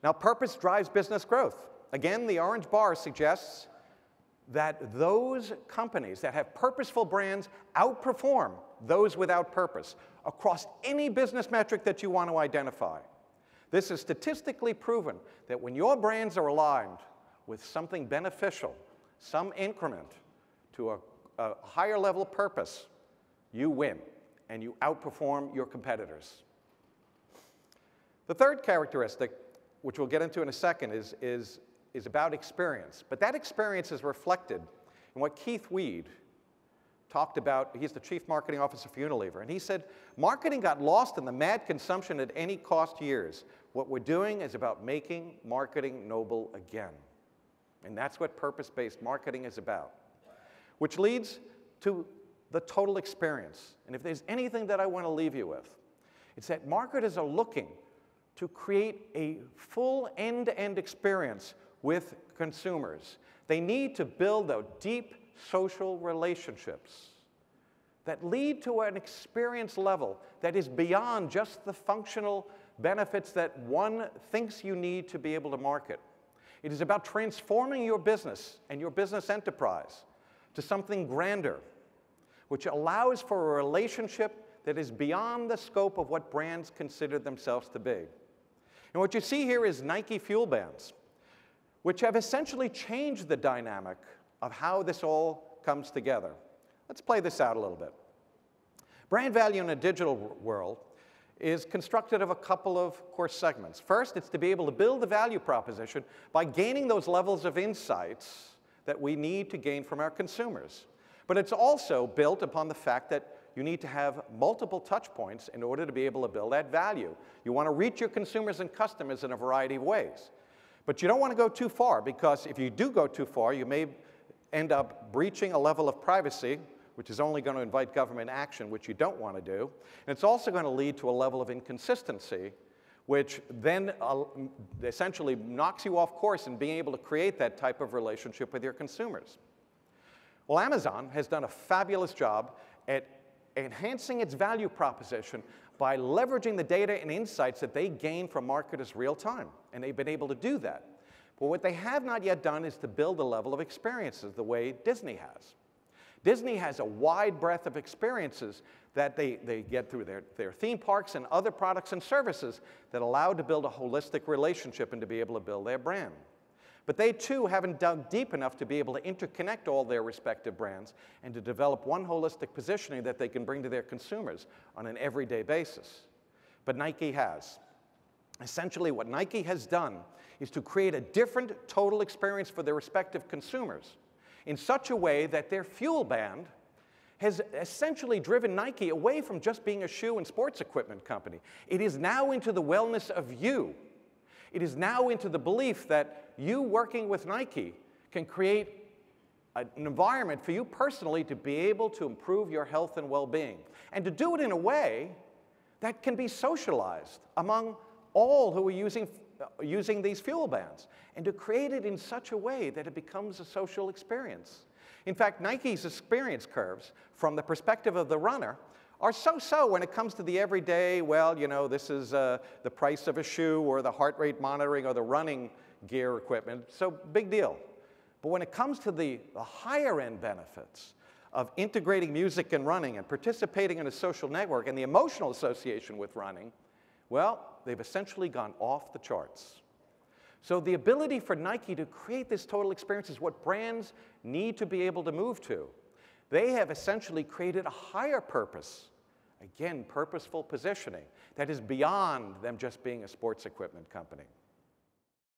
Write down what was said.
Now, purpose drives business growth. Again, the orange bar suggests that those companies that have purposeful brands outperform those without purpose across any business metric that you want to identify. This is statistically proven that when your brands are aligned with something beneficial, some increment to a higher level of purpose, you win and you outperform your competitors. The third characteristic, which we'll get into in a second, is about experience. But that experience is reflected in what Keith Weed talked about. He's the Chief Marketing Officer for Unilever. And he said, marketing got lost in the mad consumption at any cost years. What we're doing is about making marketing noble again. And that's what purpose-based marketing is about. Which leads to the total experience. And if there's anything that I want to leave you with, it's that marketers are looking to create a full end-to-end experience with consumers. They need to build those deep social relationships that lead to an experience level that is beyond just the functional benefits that one thinks you need to be able to market. It is about transforming your business and your business enterprise to something grander, which allows for a relationship that is beyond the scope of what brands consider themselves to be. And what you see here is Nike FuelBands, which have essentially changed the dynamic of how this all comes together. Let's play this out a little bit. Brand value in a digital world is constructed of a couple of core segments. First, it's to be able to build the value proposition by gaining those levels of insights that we need to gain from our consumers. But it's also built upon the fact that you need to have multiple touch points in order to be able to build that value. You want to reach your consumers and customers in a variety of ways. But you don't want to go too far, because if you do go too far, you may end up breaching a level of privacy, which is only going to invite government action, which you don't want to do. And it's also going to lead to a level of inconsistency, which then essentially knocks you off course in being able to create that type of relationship with your consumers. Well, Amazon has done a fabulous job at enhancing its value proposition by leveraging the data and insights that they gain from marketers real time. And they've been able to do that. But what they have not yet done is to build a level of experiences the way Disney has. Disney has a wide breadth of experiences that they get through their theme parks and other products and services that allow to build a holistic relationship and to be able to build their brand. But they, too, haven't dug deep enough to be able to interconnect all their respective brands and to develop one holistic positioning that they can bring to their consumers on an everyday basis. But Nike has. Essentially, what Nike has done is to create a different total experience for their respective consumers in such a way that their FuelBand has essentially driven Nike away from just being a shoe and sports equipment company. It is now into the wellness of you. It is now into the belief that you working with Nike can create an environment for you personally to be able to improve your health and well-being, and to do it in a way that can be socialized among all who are using these fuel bands, and to create it in such a way that it becomes a social experience. In fact, Nike's experience curves, from the perspective of the runner, are so-so when it comes to the everyday, well, you know, this is the price of a shoe or the heart rate monitoring or the running gear equipment, so big deal. But when it comes to the higher-end benefits of integrating music and running and participating in a social network and the emotional association with running, well, they've essentially gone off the charts. So the ability for Nike to create this total experience is what brands need to be able to move to. They have essentially created a higher purpose, again, purposeful positioning, that is beyond them just being a sports equipment company.